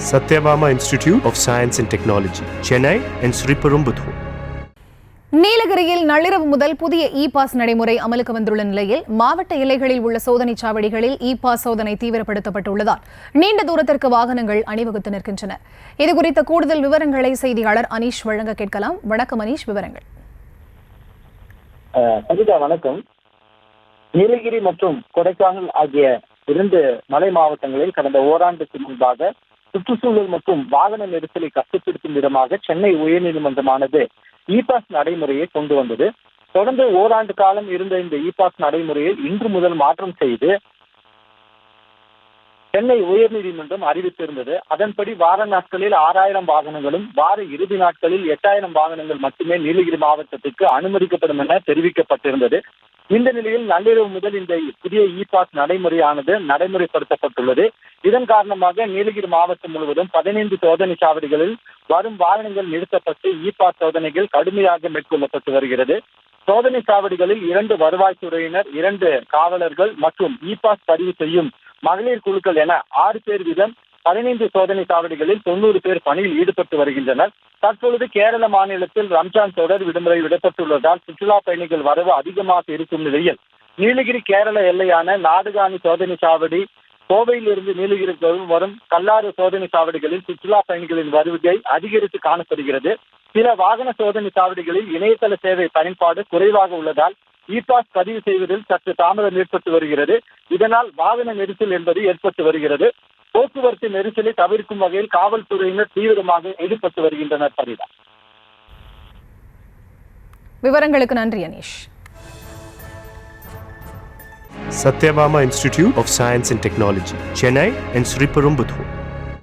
Satyabama Institute of Science and Technology, Chennai and Sriperumbudur. நீலகிரியில் நள்ளிரவு முதல் புதிய இ-பாஸ் நடைமுறை அமலுக்கு வந்துள்ள நிலையில் மாவட்ட எல்லைகளில் உள்ள சோதனை சாவடிகளில் இ-பாஸ் சோதனை தீவிரப்படுத்தப்பட்டுள்ளதால் நீண்ட தூரத்திற்கு வாகனங்கள் அணிவகுத்து நிற்கின்றன. இதுகுறித்த கூடுதல் விவரங்களை செய்தியாளர் அனீஷ் வழங்க கேட்கலாம். வணக்கம் அனீஷ், விவரங்கள். வணக்கம். நீலகிரி மற்றும் கொடைக்கானல் ஆகிய 2 மலை மாவட்டங்களில் கடந்த ஓராண்டுக்கு முன்பாக சுற்றுச்சூழல் மற்றும் வாகன நெரிசலை கட்டுப்படுத்தும் விதமாக சென்னை உயர்நீதிமன்றமானது இ-பாஸ் நடைமுறையை கொண்டு வந்தது. தொடர்ந்து ஓராண்டு காலம் இருந்த இந்த இ-பாஸ் நடைமுறையை இன்று முதல் மாற்றம் செய்து சென்னை உயர்நீதிமன்றம் அறிவித்திருந்தது. அதன்படி வார நாட்களில் 6000 வாகனங்களும் வார இறுதி நாட்களில் 8000 வாகனங்கள் மட்டுமே நீலகிரி மாவட்டத்திற்கு அனுமதிக்கப்படும் என தெரிவிக்கப்பட்டிருந்தது. இந்த நிலையில் நள்ளிரவு முதல் இந்த புதிய இ-பாஸ் நடைமுறையானது நடைமுறைப்படுத்தப்பட்டுள்ளது. இதன் காரணமாக நீலகிரி மாவட்டம் முழுவதும் 15 சோதனை சாவடிகளில் வரும் வாகனங்கள் நிறுத்தப்பட்டு இ-பாஸ் சோதனைகள் கடுமையாக மேற்கொள்ளப்பட்டு வருகிறது. சோதனை சாவடிகளில் 2 வருவாய்த்துறையினர், 2 காவலர்கள் மற்றும் இ-பாஸ் பதிவு செய்யும் மகளிர் குழுக்கள் என 6 பேர் வீதம் 15 சோதனை சாவடிகளில் 90 பேர் பணியில் ஈடுபட்டு வருகின்றனர். தற்பொழுது கேரள மாநிலத்தில் ரம்ஜான் தொடர் விடுமுறை விடப்பட்டுள்ளதால் சுற்றுலா பயணிகள் வரவு அதிகமாக இருக்கும் நிலையில் நீலகிரி கேரள எல்லையான நாடுகாணி சோதனை சாவடி, கோவையிலிருந்து நீலகிரி வரும் கல்லாறு சோதனை சாவடிகளில் சுற்றுலா பயணிகளின் வருகை அதிகரித்து காணப்படுகிறது. சில வாகன சோதனை சாவடிகளில் இணையதள சேவை பயன்பாடு குறைவாக உள்ளதால் இ-பாஸ் பதிவு செய்வதில் சற்று தாமதம் ஏற்பட்டு வருகிறது. இதனால் வாகன நெரிசல் என்பது ஏற்பட்டு வருகிறது. போக்குவரத்து நெரிசலை தவிர்க்கும் வகையில் காவல்துறையினர் தீவிரமாக ஈடுபட்டு வருகின்றனர். பரிதா, விவரங்களுக்கு நன்றி Anish. Satyabama Institute of Science and Technology, Chennai and Sriperumbudur.